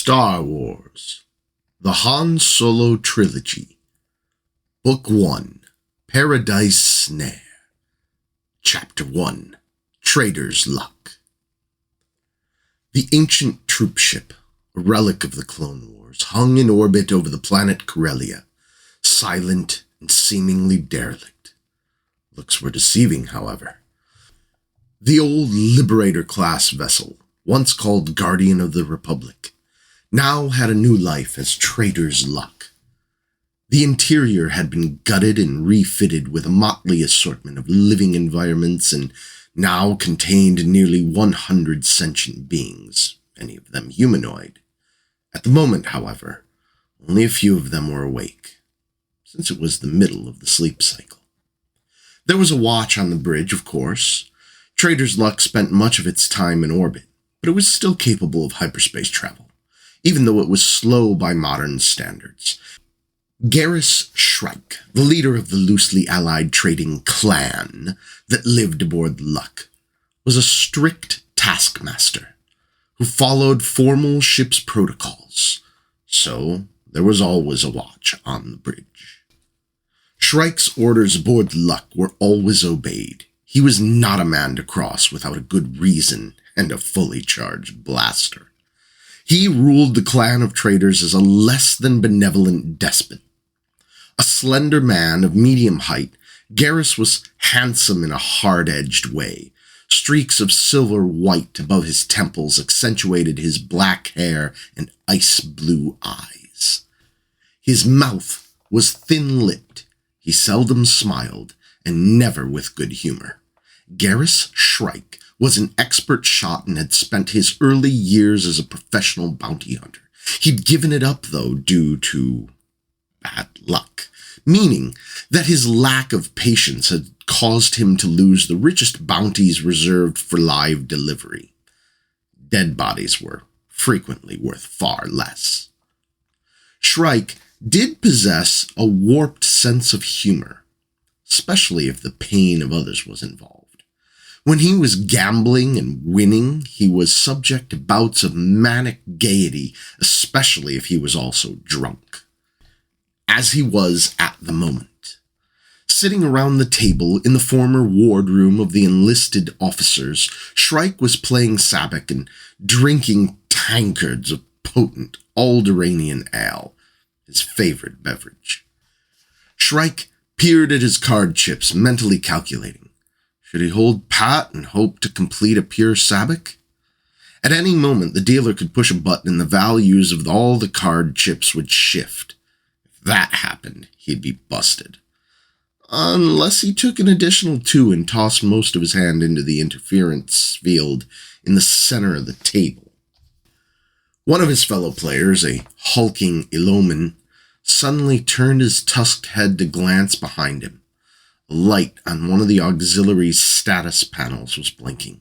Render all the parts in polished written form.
Star Wars, The Han Solo Trilogy, Book 1, Paradise Snare, Chapter 1, Trader's Luck. The ancient troop ship, a relic of the Clone Wars, hung in orbit over the planet Corellia, silent and seemingly derelict. Looks were deceiving, however. The old Liberator-class vessel, once called Guardian of the Republic, now had a new life as Trader's Luck. The interior had been gutted and refitted with a motley assortment of living environments and now contained nearly 100 sentient beings, many of them humanoid. At the moment, however, only a few of them were awake, since it was the middle of the sleep cycle. There was a watch on the bridge, of course. Trader's Luck spent much of its time in orbit, but it was still capable of hyperspace travel, even though it was slow by modern standards. Garrus Shrike, the leader of the loosely allied trading clan that lived aboard Luck, was a strict taskmaster who followed formal ship's protocols, so there was always a watch on the bridge. Shrike's orders aboard Luck were always obeyed. He was not a man to cross without a good reason and a fully charged blaster. He ruled the clan of traders as a less than benevolent despot. A slender man of medium height, Garrus was handsome in a hard-edged way. Streaks of silver white above his temples accentuated his black hair and ice-blue eyes. His mouth was thin-lipped. He seldom smiled, and never with good humor. Garrus Shrike was an expert shot and had spent his early years as a professional bounty hunter. He'd given it up, though, due to bad luck, meaning that his lack of patience had caused him to lose the richest bounties reserved for live delivery. Dead bodies were frequently worth far less. Shrike did possess a warped sense of humor, especially if the pain of others was involved. When he was gambling and winning, he was subject to bouts of manic gaiety, especially if he was also drunk, as he was at the moment. Sitting around the table in the former wardroom of the enlisted officers, Shrike was playing Sabacc and drinking tankards of potent Alderaanian ale, his favorite beverage. Shrike peered at his card chips, mentally calculating. Should he hold pat and hope to complete a pure Sabacc? At any moment, the dealer could push a button and the values of all the card chips would shift. If that happened, he'd be busted. Unless he took an additional 2 and tossed most of his hand into the interference field in the center of the table. One of his fellow players, a hulking Illumin, suddenly turned his tusked head to glance behind him. A light on one of the auxiliary's status panels was blinking.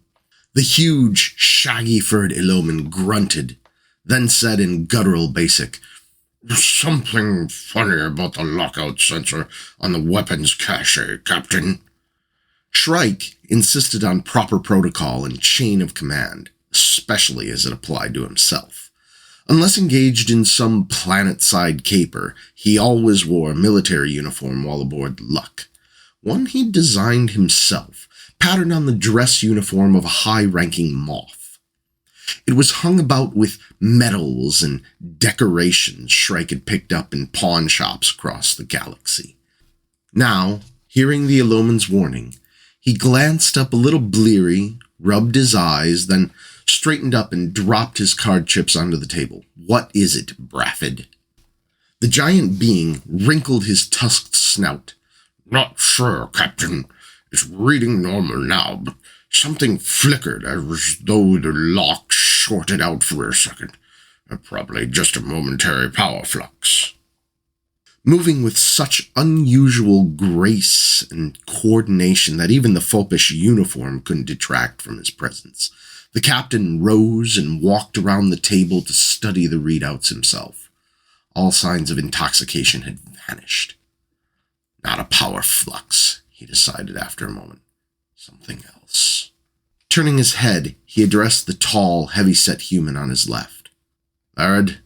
The huge, shaggy-furred Illumin grunted, then said in guttural basic, "There's something funny about the lockout sensor on the weapons cache, Captain." Shrike insisted on proper protocol and chain of command, especially as it applied to himself. Unless engaged in some planet-side caper, he always wore a military uniform while aboard Luck. One he'd designed himself, patterned on the dress uniform of a high-ranking Moth. It was hung about with medals and decorations Shrike had picked up in pawn shops across the galaxy. Now, hearing the Illumin's warning, he glanced up a little bleary, rubbed his eyes, then straightened up and dropped his card chips onto the table. "What is it, Braffid?" The giant being wrinkled his tusked snout. "Not sure, Captain. It's reading normal now, but something flickered as though the lock shorted out for a second. Probably just a momentary power flux." Moving with such unusual grace and coordination that even the foppish uniform couldn't detract from his presence, the captain rose and walked around the table to study the readouts himself. All signs of intoxication had vanished. Not a power flux, he decided after a moment. Something else. Turning his head, he addressed the tall, heavy-set human on his left. Laird,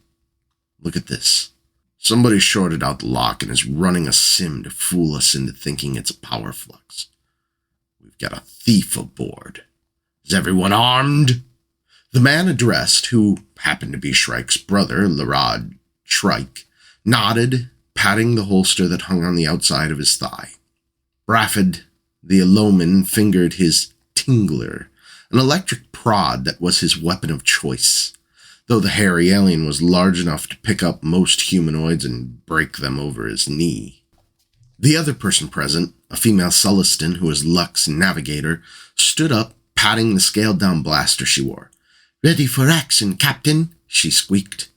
look at this. Somebody shorted out the lock and is running a sim to fool us into thinking it's a power flux. We've got a thief aboard. Is everyone armed? The man addressed, who happened to be Shrike's brother, Larad Shrike, nodded, patting the holster that hung on the outside of his thigh. Brafford, the Eloman, fingered his tingler, an electric prod that was his weapon of choice, though the hairy alien was large enough to pick up most humanoids and break them over his knee. The other person present, a female Celestin who was Luck's navigator, stood up, patting the scaled-down blaster she wore. "Ready for action, Captain," she squeaked.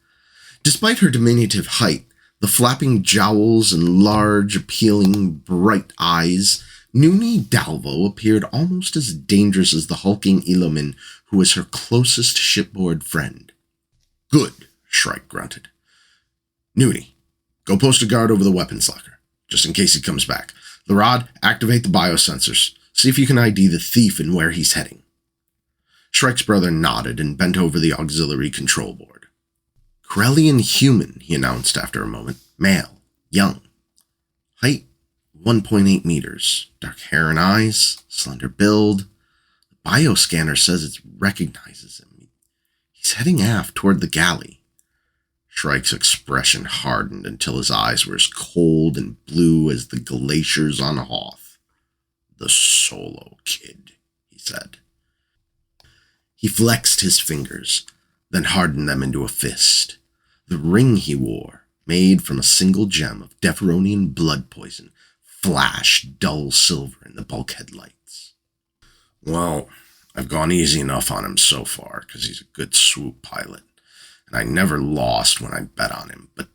Despite her diminutive height, the flapping jowls and large, appealing, bright eyes, Noonie Dalvo appeared almost as dangerous as the hulking Eloman who was her closest shipboard friend. "Good," Shrike grunted. "Noonie, go post a guard over the weapons locker, just in case he comes back. Larad, activate the biosensors. See if you can ID the thief and where he's heading." Shrike's brother nodded and bent over the auxiliary control board. "Corellian human," he announced after a moment. "Male. Young. Height 1.8 meters. Dark hair and eyes. Slender build. The bioscanner says it recognizes him. He's heading aft toward the galley." Shrike's expression hardened until his eyes were as cold and blue as the glaciers on Hoth. "The Solo Kid," he said. He flexed his fingers, then hardened them into a fist. The ring he wore, made from a single gem of Deferonian blood poison, flashed dull silver in the bulkhead lights. "Well, I've gone easy enough on him so far, because he's a good swoop pilot, and I never lost when I bet on him, but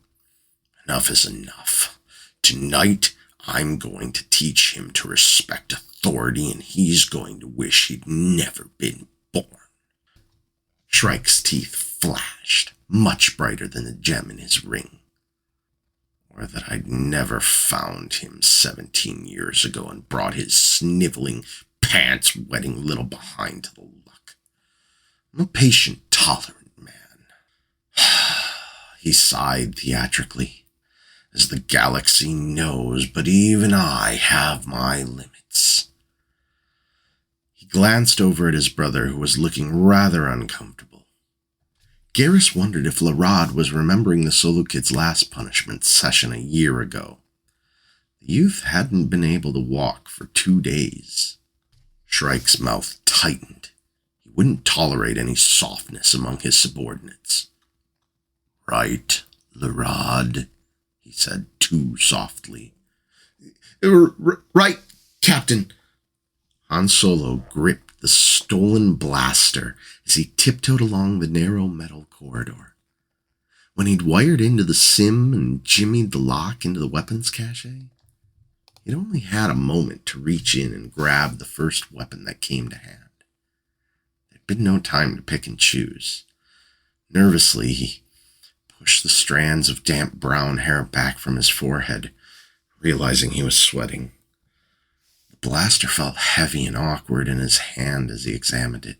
enough is enough. Tonight, I'm going to teach him to respect authority, and he's going to wish he'd never been born." Shrike's teeth flashed, much brighter than the gem in his ring. "Or that I'd never found him 17 years ago and brought his sniveling, pants-wetting little behind to the luck. I'm a patient, tolerant man." He sighed theatrically, "as the galaxy knows, but even I have my limits." He glanced over at his brother, who was looking rather uncomfortable. Garrus wondered if Larad was remembering the Solo Kid's last punishment session a year ago. The youth hadn't been able to walk for 2 days. Shrike's mouth tightened. He wouldn't tolerate any softness among his subordinates. "Right, Larad," he said too softly. "Right, Captain." Han Solo gripped the stolen blaster as he tiptoed along the narrow metal corridor. When he'd wired into the sim and jimmied the lock into the weapons cache, he'd only had a moment to reach in and grab the first weapon that came to hand. There'd been no time to pick and choose. Nervously, he pushed the strands of damp brown hair back from his forehead, realizing he was sweating. The blaster felt heavy and awkward in his hand as he examined it.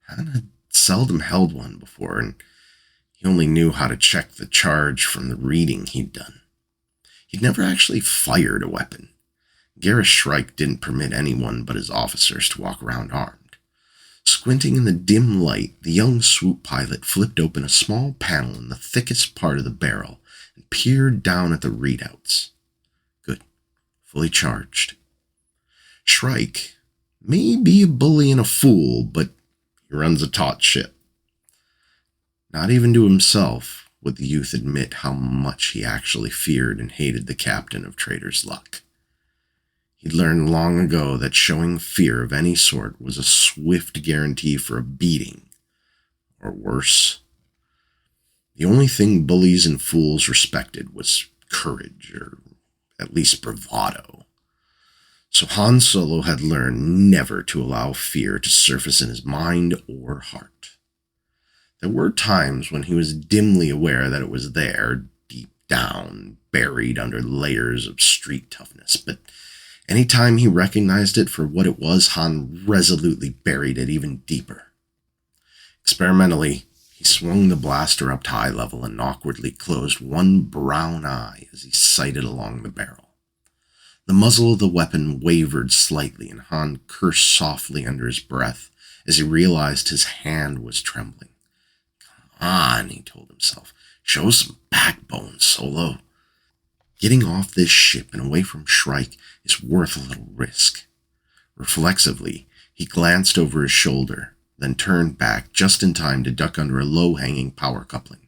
Han had seldom held one before, and he only knew how to check the charge from the reading he'd done. He'd never actually fired a weapon. Garrus Shrike didn't permit anyone but his officers to walk around armed. Squinting in the dim light, the young swoop pilot flipped open a small panel in the thickest part of the barrel and peered down at the readouts. Good. Fully charged. Shrike may be a bully and a fool, but he runs a taut ship. Not even to himself would the youth admit how much he actually feared and hated the captain of Trader's Luck. He'd learned long ago that showing fear of any sort was a swift guarantee for a beating, or worse. The only thing bullies and fools respected was courage, or at least bravado. So Han Solo had learned never to allow fear to surface in his mind or heart. There were times when he was dimly aware that it was there, deep down, buried under layers of street toughness, but any time he recognized it for what it was, Han resolutely buried it even deeper. Experimentally, He swung the blaster up to eye level and awkwardly closed one brown eye as he sighted along the barrel. The muzzle of the weapon wavered slightly, and Han cursed softly under his breath as he realized his hand was trembling. "Come on," he told himself. "Show some backbone, Solo. Getting off this ship and away from Shrike is worth a little risk." Reflexively, he glanced over his shoulder, then turned back just in time to duck under a low-hanging power coupling.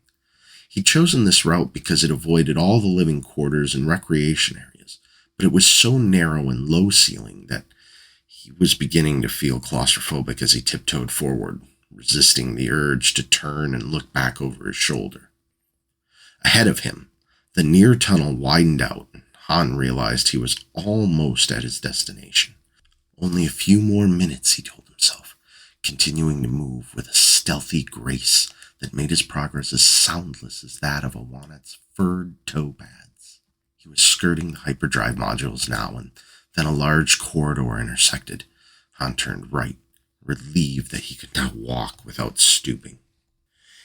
He'd chosen this route because it avoided all the living quarters and recreation areas, but it was so narrow and low-ceiling that he was beginning to feel claustrophobic as he tiptoed forward, resisting the urge to turn and look back over his shoulder. Ahead of him, the near tunnel widened out, and Han realized he was almost at his destination. Only a few more minutes, he told himself, continuing to move with a stealthy grace that made his progress as soundless as that of a wannet's furred toe pads. He was skirting the hyperdrive modules now, and then a large corridor intersected. Han turned right, relieved that he could now walk without stooping.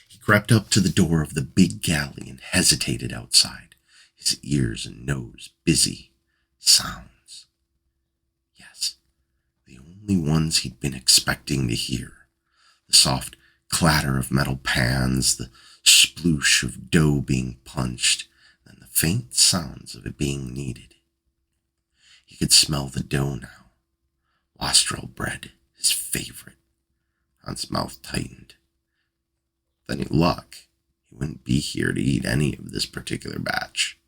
He crept up to the door of the big galley and hesitated outside, his ears and nose busy. Sounds. Yes, the only ones he'd been expecting to hear. The soft clatter of metal pans, the sploosh of dough being punched, and the faint sounds of it being kneaded. He could smell the dough now. Wastrel bread, his favorite. Han's mouth tightened. With any luck, he wouldn't be here to eat any of this particular batch.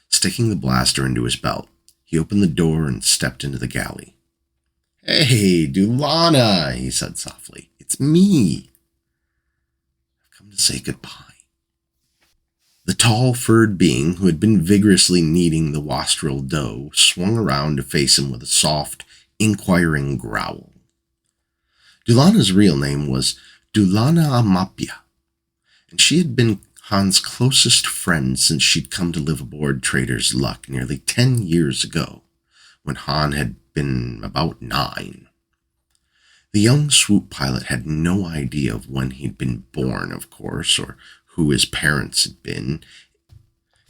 Sticking the blaster into his belt, he opened the door and stepped into the galley. "Hey, Dulana," he said softly. "It's me. I've come to say goodbye." The tall, furred being who had been vigorously kneading the wastrel dough swung around to face him with a soft, inquiring growl. Dulana's real name was Dulana Amapia, and she had been Han's closest friend since she'd come to live aboard Trader's Luck nearly 10 years ago, when Han had been about 9. The young swoop pilot had no idea of when he'd been born, of course, or who his parents had been.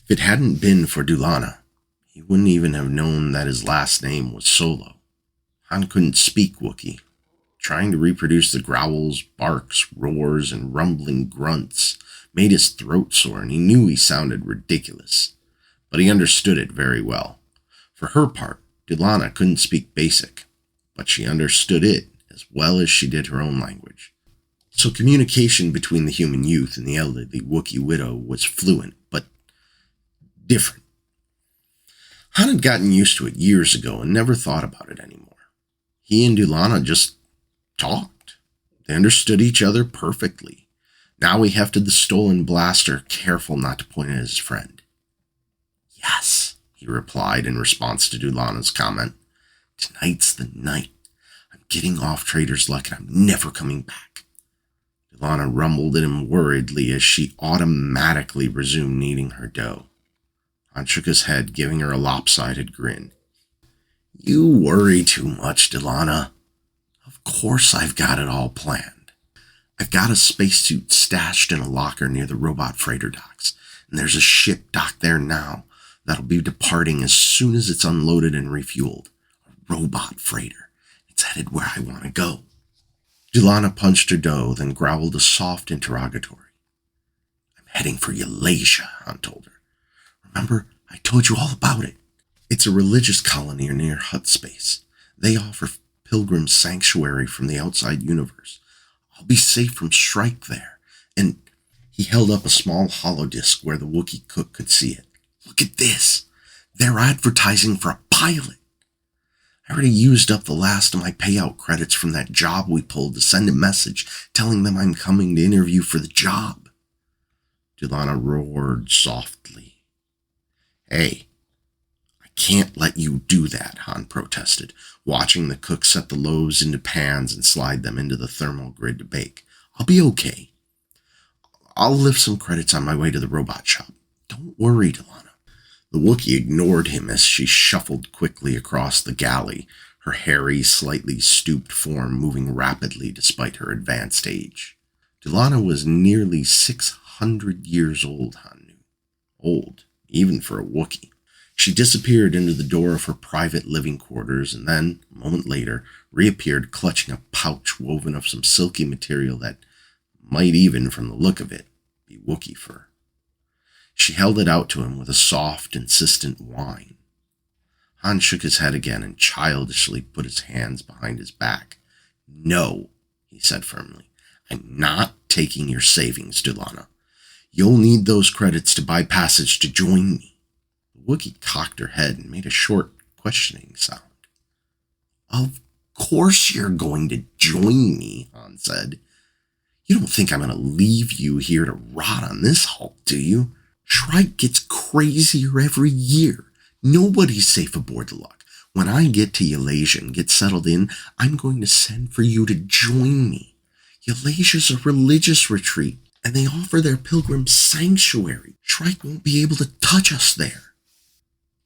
If it hadn't been for Dulana, he wouldn't even have known that his last name was Solo. Han couldn't speak Wookiee. Trying to reproduce the growls, barks, roars, and rumbling grunts made his throat sore, and he knew he sounded ridiculous. But he understood it very well. For her part, Dulana couldn't speak Basic, but she understood it as well as she did her own language. So communication between the human youth and the elderly Wookiee widow was fluent, but different. Han had gotten used to it years ago and never thought about it anymore. He and Dulana just talked. They understood each other perfectly. Now he hefted the stolen blaster, careful not to point at his friend. "Yes," he replied in response to Dulana's comment. "Tonight's the night. I'm getting off Trader's Luck and I'm never coming back." Dulana rumbled at him worriedly as she automatically resumed kneading her dough. Han shook his head, giving her a lopsided grin. "You worry too much, Dulana. Of course I've got it all planned. I've got a spacesuit stashed in a locker near the robot freighter docks, and there's a ship docked there now that'll be departing as soon as it's unloaded and refueled. A robot freighter. It's headed where I want to go." Dulana punched her dough, then growled a soft interrogatory. "I'm heading for Eulasia," Han told her. "Remember, I told you all about it. It's a religious colony near Hutt Space. They offer pilgrims sanctuary from the outside universe. I'll be safe from Shrike there." And he held up a small holodisc where the Wookiee cook could see it. "Look at this. They're advertising for a pilot. I already used up the last of my payout credits from that job we pulled to send a message telling them I'm coming to interview for the job." Dulana roared softly. "Hey, I can't let you do that," Han protested, watching the cook set the loaves into pans and slide them into the thermal grid to bake. "I'll be okay. I'll lift some credits on my way to the robot shop. Don't worry, Dulana." The Wookiee ignored him as she shuffled quickly across the galley, her hairy, slightly stooped form moving rapidly despite her advanced age. Dulana was nearly 600 years old, Han knew. Old, even for a Wookiee. She disappeared into the door of her private living quarters and then, a moment later, reappeared clutching a pouch woven of some silky material that might even, from the look of it, be Wookiee fur. She held it out to him with a soft, insistent whine. Han shook his head again and childishly put his hands behind his back. "No," he said firmly. "I'm not taking your savings, Dulana. You'll need those credits to buy passage to join me." The Wookiee cocked her head and made a short, questioning sound. "Of course you're going to join me," Han said. "You don't think I'm going to leave you here to rot on this hulk, do you? Shrike gets crazier every year. Nobody's safe aboard the Luck. When I get to Ylasia and get settled in, I'm going to send for you to join me. Yalasia's a religious retreat, and they offer their pilgrims sanctuary. Shrike won't be able to touch us there."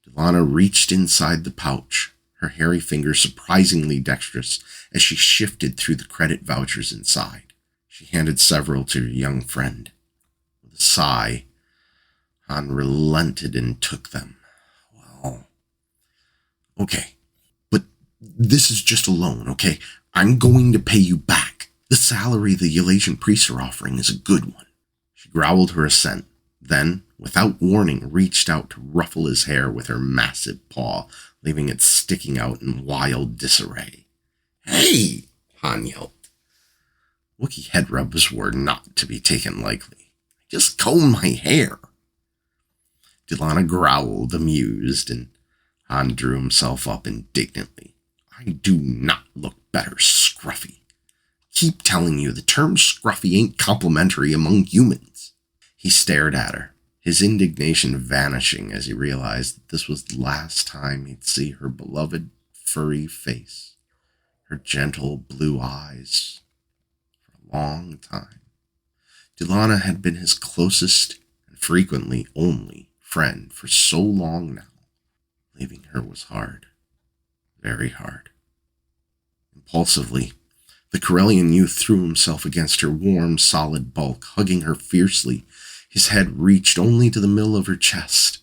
Dulana reached inside the pouch, her hairy fingers surprisingly dexterous as she shifted through the credit vouchers inside. She handed several to her young friend. With a sigh, Han relented and took them. "Well, okay, but this is just a loan, okay? I'm going to pay you back. The salary the Yalasian priests are offering is a good one." She growled her assent, then, without warning, reached out to ruffle his hair with her massive paw, leaving it sticking out in wild disarray. "Hey!" Han yelped. Wookiee head rubs were not to be taken lightly. "I just combed my hair." Dulana growled, amused, and Han drew himself up indignantly. "I do not look better, Scruffy. Keep telling you the term Scruffy ain't complimentary among humans." He stared at her, his indignation vanishing as he realized that this was the last time he'd see her beloved furry face, her gentle blue eyes, for a long time. Dulana had been his closest and frequently only friend for so long now. Leaving her was hard, very hard. Impulsively, the Corellian youth threw himself against her warm, solid bulk, hugging her fiercely. His head reached only to the middle of her chest.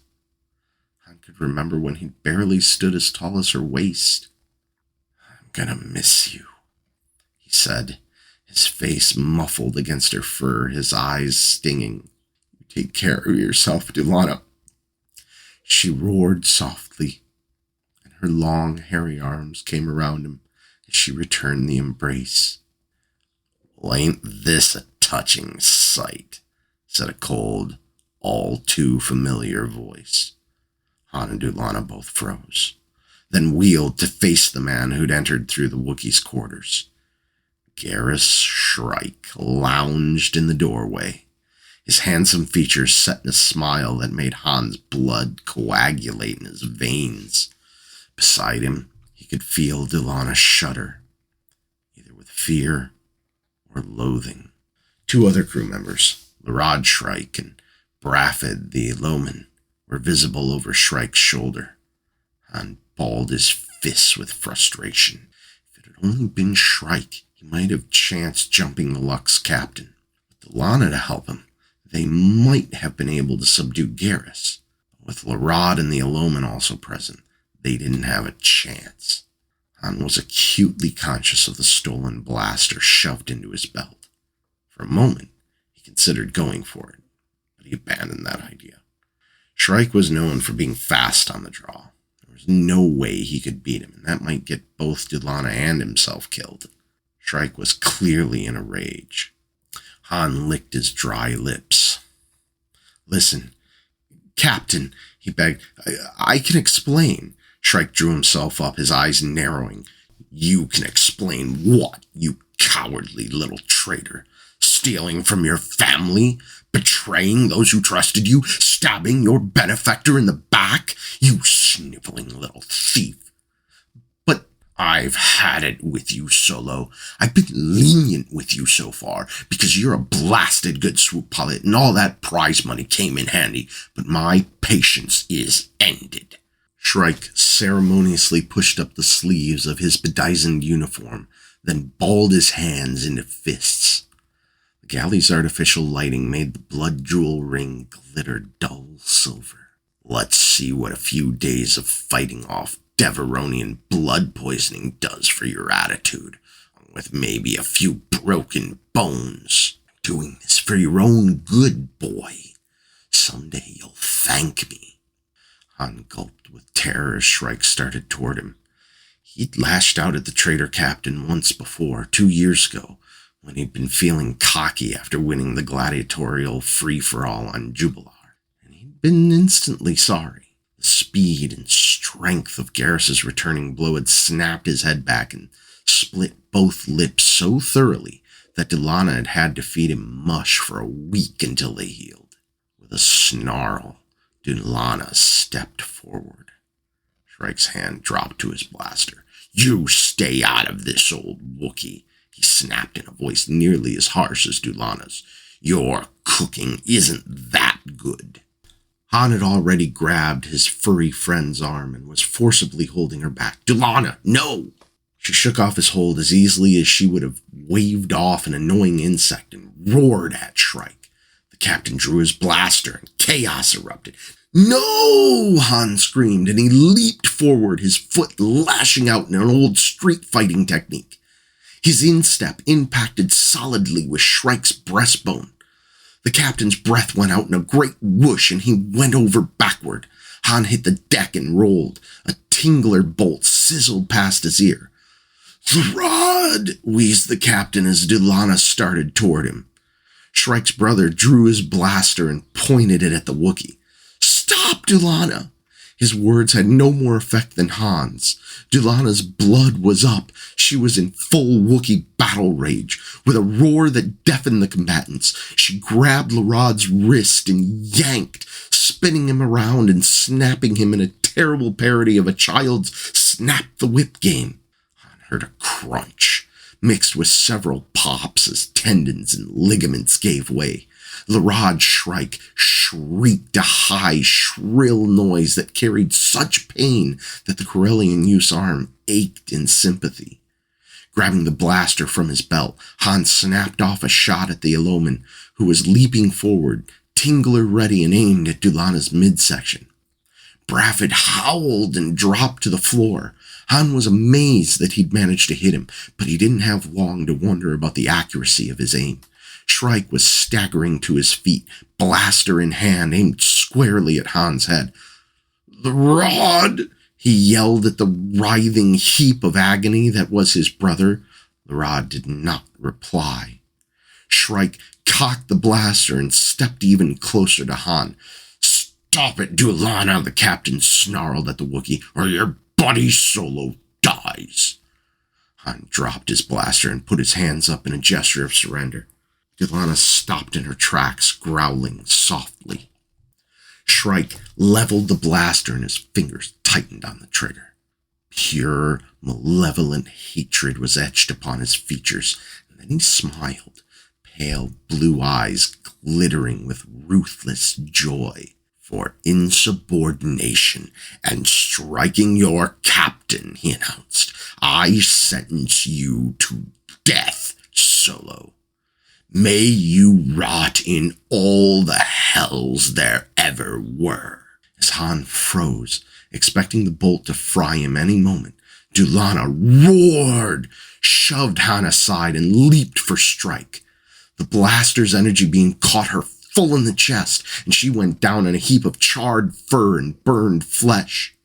Han could remember when he barely stood as tall as her waist. "I'm gonna miss you," he said, his face muffled against her fur, his eyes stinging. "You take care of yourself, Dulana." She roared softly, and her long, hairy arms came around him as she returned the embrace. "Well, ain't this a touching sight?" said a cold, all too familiar voice. Han and Dulana both froze, then wheeled to face the man who'd entered through the Wookiee's quarters. Garrus Shrike lounged in the doorway, his handsome features set in a smile that made Han's blood coagulate in his veins. Beside him, he could feel Dulana shudder, either with fear or loathing. Two other crew members, Larad Shrike and Brafid the Loman, were visible over Shrike's shoulder. Han balled his fists with frustration. If it had only been Shrike, he might have chanced jumping the Luck's captain. With Dulana to help him, they might have been able to subdue Garrus. But with Larad and the Aloman also present, they didn't have a chance. Han was acutely conscious of the stolen blaster shoved into his belt. For a moment, he considered going for it, but he abandoned that idea. Shrike was known for being fast on the draw. There was no way he could beat him, and that might get both Dulana and himself killed. Shrike was clearly in a rage. Han licked his dry lips. "Listen, Captain," he begged, I can explain." Shrike drew himself up, his eyes narrowing. "You can explain what, you cowardly little traitor? Stealing from your family? Betraying those who trusted you? Stabbing your benefactor in the back? You sniveling little thief. But I've had it with you, Solo. I've been lenient with you so far, because you're a blasted good swoop pilot and all that prize money came in handy, but my patience is ended." Shrike ceremoniously pushed up the sleeves of his bedizened uniform, then balled his hands into fists. The galley's artificial lighting made the blood jewel ring glitter dull silver. Let's see what a few days of fighting off Deveronian blood poisoning does for your attitude, with maybe a few broken bones. Doing this for your own good, boy. Someday you'll thank me. Han gulped with terror as Shrike started toward him. He'd lashed out at the traitor captain once before, 2 years ago, when he'd been feeling cocky after winning the gladiatorial free-for-all on Jubilar. And he'd been instantly sorry. The speed and strength of Garrus's returning blow had snapped his head back and split both lips so thoroughly that Dulana had had to feed him mush for a week until they healed. With a snarl, Dulana stepped forward. Shrike's hand dropped to his blaster. You stay out of this, old Wookiee, he snapped in a voice nearly as harsh as Dulana's. Your cooking isn't that good. Han had already grabbed his furry friend's arm and was forcibly holding her back. Dulana, no! She shook off his hold as easily as she would have waved off an annoying insect and roared at Shrike. The captain drew his blaster and chaos erupted. No! Han screamed, and he leaped forward, his foot lashing out in an old street fighting technique. His instep impacted solidly with Shrike's breastbone. The captain's breath went out in a great whoosh, and he went over backward. Han hit the deck and rolled. A tingler bolt sizzled past his ear. The rod! Wheezed the captain as Dulana started toward him. Shrike's brother drew his blaster and pointed it at the Wookiee. Stop, Dulana! His words had no more effect than Han's. Dulana's blood was up. She was in full Wookiee battle rage. With a roar that deafened the combatants, she grabbed Larod's wrist and yanked, spinning him around and snapping him in a terrible parody of a child's snap the whip game. Han heard a crunch, mixed with several pops as tendons and ligaments gave way. Larod Shrike shrieked a high, shrill noise that carried such pain that the Corellian youth's arm ached in sympathy. Grabbing the blaster from his belt, Han snapped off a shot at the Eloman, who was leaping forward, tingler ready and aimed at Dulana's midsection. Brafford howled and dropped to the floor. Han was amazed that he'd managed to hit him, but he didn't have long to wonder about the accuracy of his aim. Shrike was staggering to his feet, blaster in hand, aimed squarely at Han's head. The rod! He yelled at the writhing heap of agony that was his brother. The rod did not reply. Shrike cocked the blaster and stepped even closer to Han. Stop it, Dulana, the captain snarled at the Wookiee, or your buddy Solo dies. Han dropped his blaster and put his hands up in a gesture of surrender. Dulana stopped in her tracks, growling softly. Shrike leveled the blaster and his fingers tightened on the trigger. Pure, malevolent hatred was etched upon his features, and then he smiled, pale blue eyes glittering with ruthless joy. For insubordination and striking your captain, he announced, I sentence you to death, Solo. May you rot in all the hells there ever were. As Han froze, expecting the bolt to fry him any moment, Dulana roared, shoved Han aside, and leaped for Shrike. The blaster's energy beam caught her full in the chest, and she went down in a heap of charred fur and burned flesh.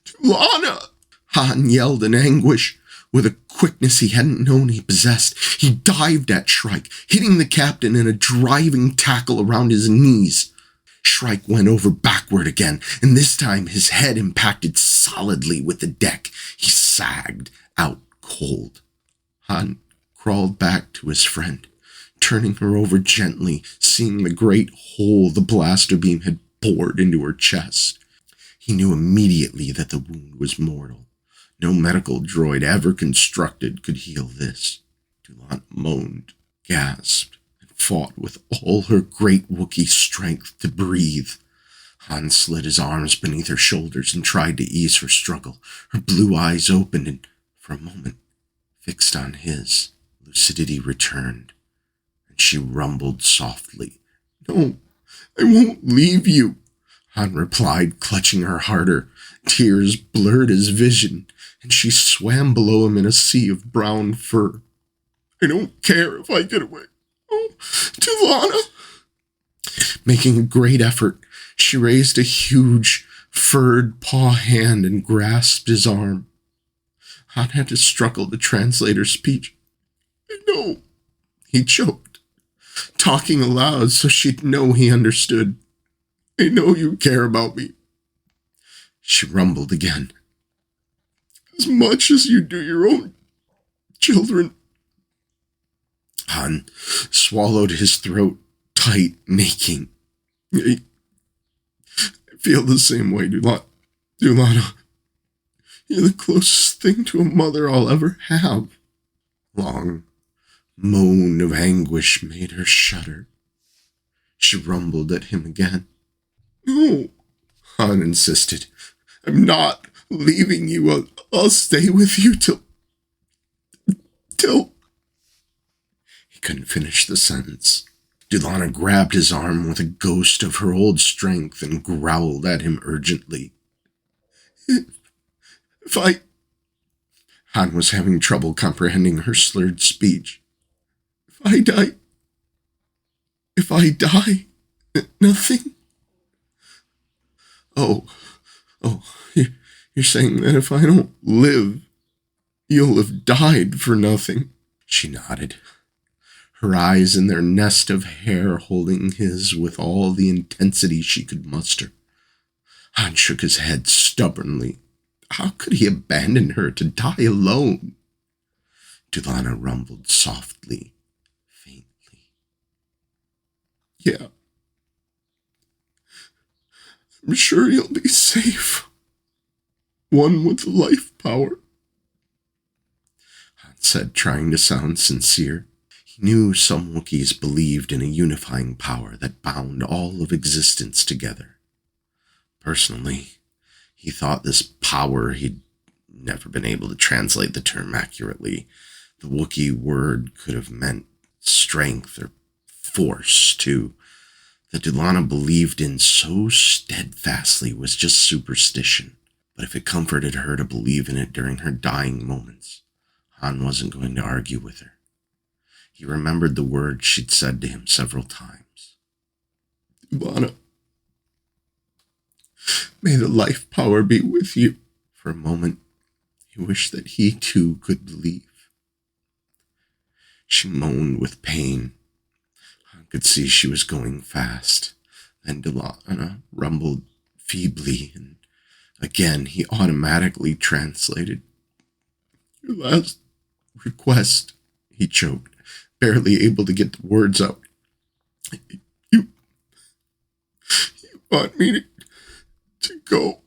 Dulana! Han yelled in anguish. With a quickness he hadn't known he possessed, he dived at Shrike, hitting the captain in a driving tackle around his knees. Shrike went over backward again, and this time his head impacted solidly with the deck. He sagged out cold. Han crawled back to his friend, turning her over gently, seeing the great hole the blaster beam had bored into her chest. He knew immediately that the wound was mortal. No medical droid ever constructed could heal this. Dulana moaned, gasped, and fought with all her great Wookiee strength to breathe. Han slid his arms beneath her shoulders and tried to ease her struggle. Her blue eyes opened and, for a moment, fixed on his, lucidity returned, and She rumbled softly. "No, I won't leave you," Han replied, clutching her harder. Tears blurred his vision, and she swam below him in a sea of brown fur. "I don't care if I get away. Oh, Dulana." Making a great effort, she raised a huge, furred paw hand and grasped his arm. Han had to struggle to translate her speech. "I know," he choked, talking aloud so she'd know he understood. "I know you care about me." She rumbled again. "As much as you do your own children." Han swallowed his throat tight and aching. "I feel the same way, Dulana. You're the closest thing to a mother I'll ever have." Long moan of anguish made her shudder. She rumbled at him again. "No," Han insisted. "I'm not leaving you. I'll stay with you till... He couldn't finish the sentence. Dulana grabbed his arm with a ghost of her old strength and growled at him urgently. "If I..." Han was having trouble comprehending her slurred speech. If I die, nothing?" Oh, you're saying that if I don't live, you'll have died for nothing." She nodded, her eyes in their nest of hair holding his with all the intensity she could muster. Han shook his head stubbornly. How could he abandon her to die alone? Dulana rumbled softly, faintly. "Yeah, I'm sure you'll be safe. One with the life power," Han said, trying to sound sincere. He knew some Wookiees believed in a unifying power that bound all of existence together. Personally, he thought this power, he'd never been able to translate the term accurately. The Wookiee word could have meant strength or force, too. That Dulana believed in so steadfastly was just superstition. But if it comforted her to believe in it during her dying moments, Han wasn't going to argue with her. He remembered the words she'd said to him several times. "Dulana, may the life power be with you." For a moment, he wished that he too could believe. She moaned with pain. Han could see she was going fast. Then Dulana rumbled feebly, and again he automatically translated. "Your last request," he choked, barely able to get the words out. You want me to go,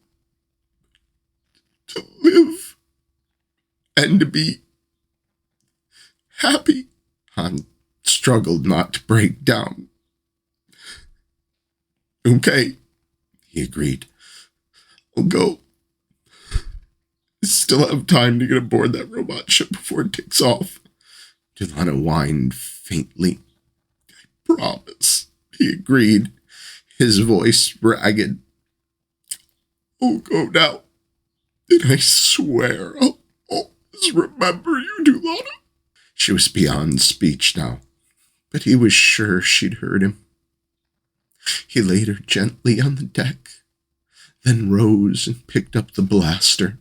to live, and to be happy." Han struggled not to break down. "Okay," he agreed. "I'll go. I still have time to get aboard that robot ship before it takes off." Dulana whined faintly. "I promise," he agreed, his voice ragged. "I'll go now, and I swear I'll always remember you, Dulana." She was beyond speech now, but he was sure she'd heard him. He laid her gently on the deck, then rose and picked up the blaster.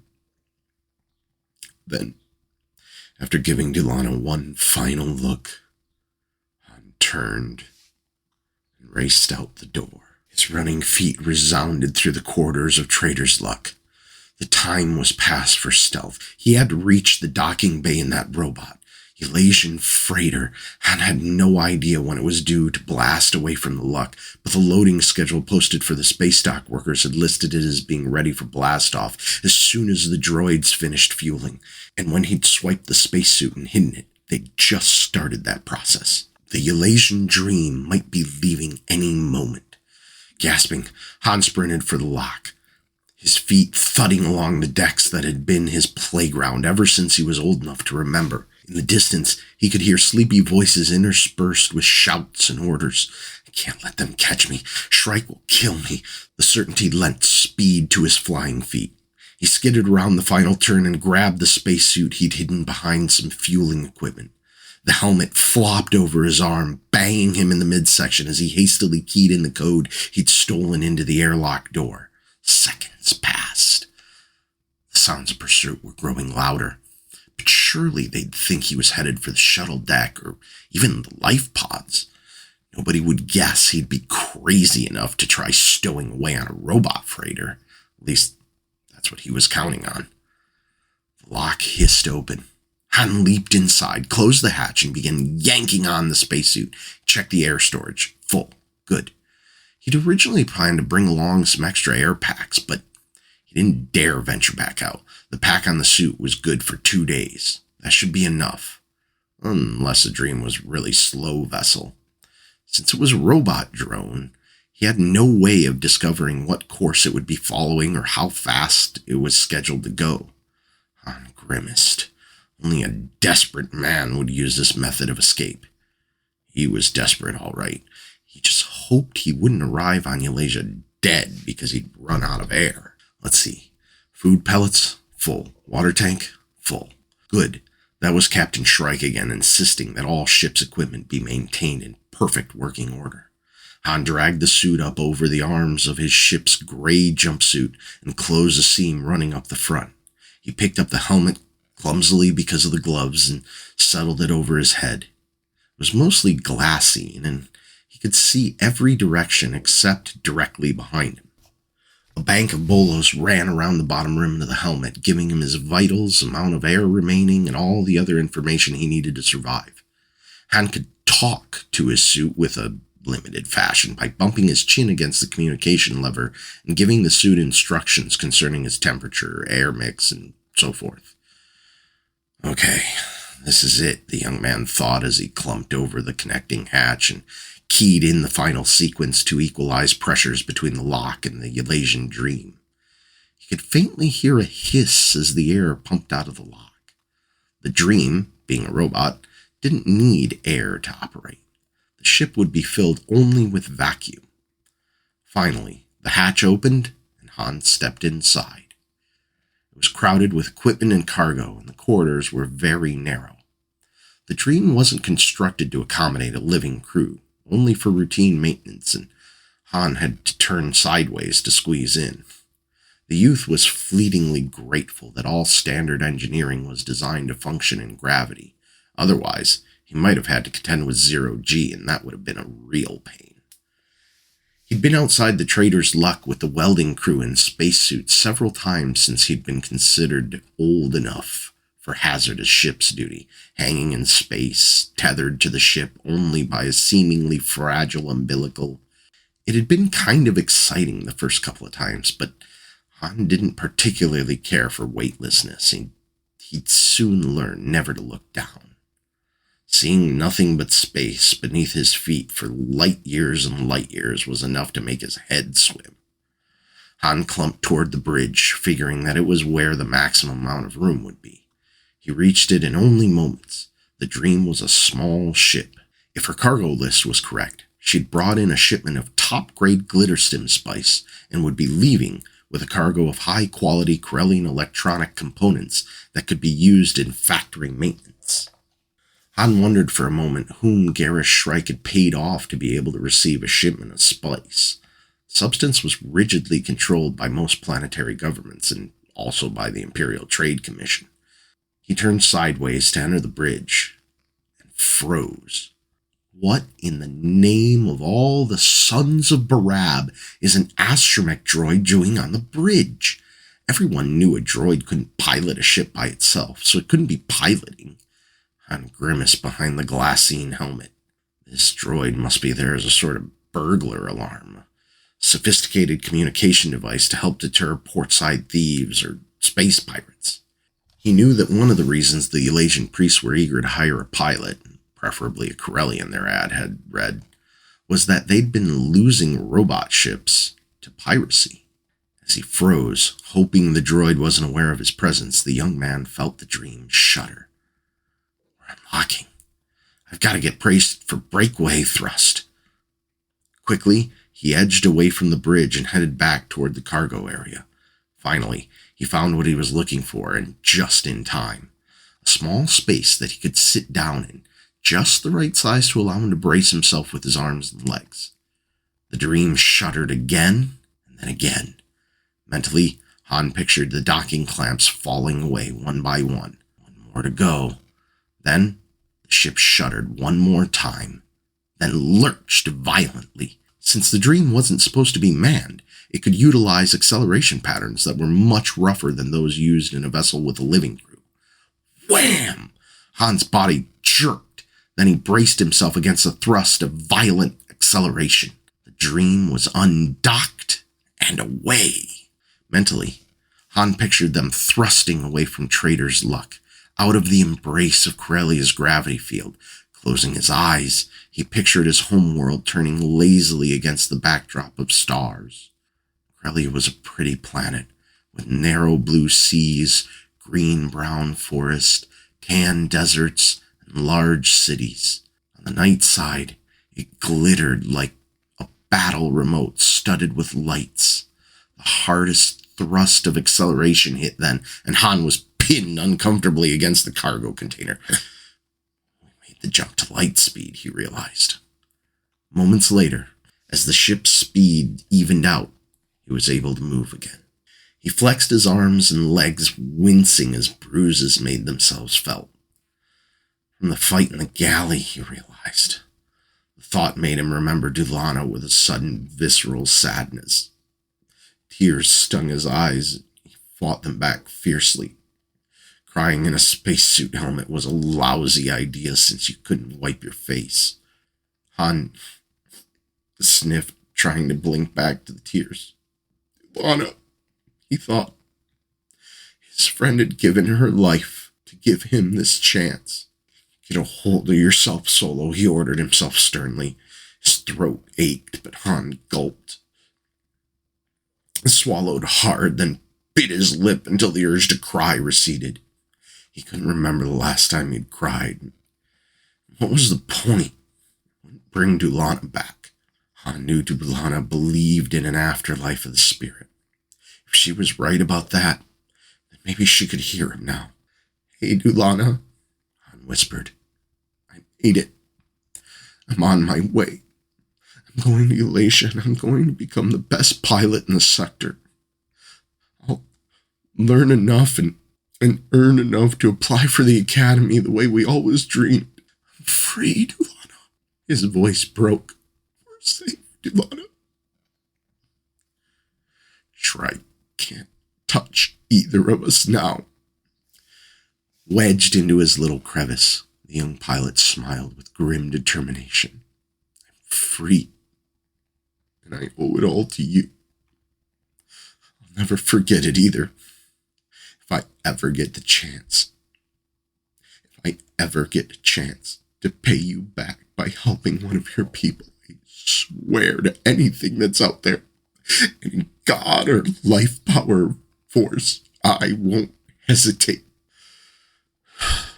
Then, after giving Dulana one final look, Han turned and raced out the door. His running feet resounded through the corridors of Trader's Luck. The time was past for stealth. He had to reach the docking bay in that robot. Elasian freighter. Han had no idea when it was due to blast away from the Luck, but the loading schedule posted for the space dock workers had listed it as being ready for blast-off as soon as the droids finished fueling. And when he'd swiped the spacesuit and hidden it, they'd just started that process. The Elasian dream might be leaving any moment. Gasping, Han sprinted for the lock, his feet thudding along the decks that had been his playground ever since he was old enough to remember. In the distance, he could hear sleepy voices interspersed with shouts and orders. I can't let them catch me. Shrike will kill me. The certainty lent speed to his flying feet. He skidded around the final turn and grabbed the spacesuit he'd hidden behind some fueling equipment. The helmet flopped over his arm, banging him in the midsection as he hastily keyed in the code he'd stolen into the airlock door. Seconds passed. The sounds of pursuit were growing louder. But surely they'd think he was headed for the shuttle deck or even the life pods. Nobody would guess he'd be crazy enough to try stowing away on a robot freighter. At least, that's what he was counting on. The lock hissed open. Han leaped inside, closed the hatch, and began yanking on the spacesuit. Checked the air storage. Full. Good. He'd originally planned to bring along some extra air packs, but he didn't dare venture back out. The pack on the suit was good for 2 days. That should be enough. Unless the Dream was a really slow vessel. Since it was a robot drone, he had no way of discovering what course it would be following or how fast it was scheduled to go. Han grimaced. Only a desperate man would use this method of escape. He was desperate, all right. He just hoped he wouldn't arrive on Eulalia dead because he'd run out of air. Let's see. Food pellets? Full. Water tank? Full. Good. That was Captain Shrike again, insisting that all ship's equipment be maintained in perfect working order. Han dragged the suit up over the arms of his ship's gray jumpsuit and closed the seam running up the front. He picked up the helmet clumsily because of the gloves and settled it over his head. It was mostly glassine, and he could see every direction except directly behind him. A bank of bolos ran around the bottom rim of the helmet, giving him his vitals, amount of air remaining, and all the other information he needed to survive. Han could talk to his suit with a limited fashion by bumping his chin against the communication lever and giving the suit instructions concerning its temperature, air mix, and so forth. Okay, this is it, the young man thought as he clumped over the connecting hatch and keyed in the final sequence to equalize pressures between the lock and the Eulalian Dream. He could faintly hear a hiss as the air pumped out of the lock. The Dream, being a robot, didn't need air to operate. The ship would be filled only with vacuum. Finally, the hatch opened and Han stepped inside. It was crowded with equipment and cargo, and the corridors were very narrow. The Dream wasn't constructed to accommodate a living crew, only for routine maintenance, and Han had to turn sideways to squeeze in. The youth was fleetingly grateful that all standard engineering was designed to function in gravity. Otherwise, he might have had to contend with zero-G, and that would have been a real pain. He'd been outside the Trader's Luck with the welding crew in spacesuits several times since he'd been considered old enough for hazardous ship's duty, hanging in space, tethered to the ship only by a seemingly fragile umbilical. It had been kind of exciting the first couple of times, but Han didn't particularly care for weightlessness. He'd soon learn never to look down. Seeing nothing but space beneath his feet for light years and light years was enough to make his head swim. Han clumped toward the bridge, figuring that it was where the maximum amount of room would be. He reached it in only moments. The Dream was a small ship. If her cargo list was correct, she'd brought in a shipment of top-grade glitterstim spice and would be leaving with a cargo of high-quality Corellian electronic components that could be used in factory maintenance. Han wondered for a moment whom Garrus Shrike had paid off to be able to receive a shipment of spice. Substance was rigidly controlled by most planetary governments and also by the Imperial Trade Commission. He turned sideways to enter the bridge and froze. What in the name of all the sons of Barab is an astromech droid doing on the bridge? Everyone knew a droid couldn't pilot a ship by itself, so it couldn't be piloting. Han grimaced behind the glassine helmet. This droid must be there as a sort of burglar alarm, a sophisticated communication device to help deter portside thieves or space pirates. He knew that one of the reasons the Eulalian priests were eager to hire a pilot, preferably a Corellian their ad had read, was that they'd been losing robot ships to piracy. As he froze, hoping the droid wasn't aware of his presence, the young man felt the Dream shudder. Unlocking. I've got to get braced for breakaway thrust. Quickly, he edged away from the bridge and headed back toward the cargo area. Finally, he found what he was looking for, and just in time. A small space that he could sit down in, just the right size to allow him to brace himself with his arms and legs. The dream shuddered again and then again. Mentally, Han pictured the docking clamps falling away one by one. One more to go. Then, the ship shuddered one more time, then lurched violently. Since the dream wasn't supposed to be manned, it could utilize acceleration patterns that were much rougher than those used in a vessel with a living crew. Wham! Han's body jerked. Then he braced himself against a thrust of violent acceleration. The dream was undocked and away. Mentally, Han pictured them thrusting away from Trader's Luck, out of the embrace of Corellia's gravity field. Closing his eyes, he pictured his homeworld turning lazily against the backdrop of stars. Corellia was a pretty planet, with narrow blue seas, green-brown forest, tan deserts, and large cities. On the night side, it glittered like a battle remote studded with lights. The hardest thrust of acceleration hit then, and Han was pinned uncomfortably against the cargo container. We made the jump to light speed, he realized. Moments later, as the ship's speed evened out, he was able to move again. He flexed his arms and legs, wincing as bruises made themselves felt. From the fight in the galley, he realized. The thought made him remember Dulana with a sudden visceral sadness. Tears stung his eyes. He fought them back fiercely. Crying in a spacesuit helmet was a lousy idea since you couldn't wipe your face. Han sniffed, trying to blink back to the tears. Dulana, he thought. His friend had given her life to give him this chance. Get a hold of yourself, Solo, he ordered himself sternly. His throat ached, but Han gulped. He swallowed hard, then bit his lip until the urge to cry receded. He couldn't remember the last time he'd cried. What was the point? Bring Dulana back. Han knew Dulana believed in an afterlife of the spirit. If she was right about that, then maybe she could hear him now. Hey, Dulana, Han whispered. I made it. I'm on my way. I'm going to Eulatia, and I'm going to become the best pilot in the sector. I'll learn enough and earn enough to apply for the academy the way we always dreamed. I'm free, Dulana. His voice broke. We're safe, Dulana. Shrike can't touch either of us now. Wedged into his little crevice, the young pilot smiled with grim determination. I'm free, and I owe it all to you. I'll never forget it either. If I ever get the chance. If I ever get a chance to pay you back by helping one of your people, I swear to anything that's out there, any god or life power force, I won't hesitate. Han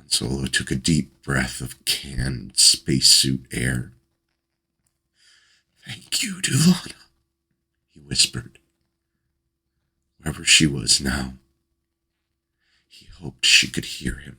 Solo took a deep breath of canned spacesuit air. Thank you, Dulana, he whispered. Wherever she was now, he hoped she could hear him.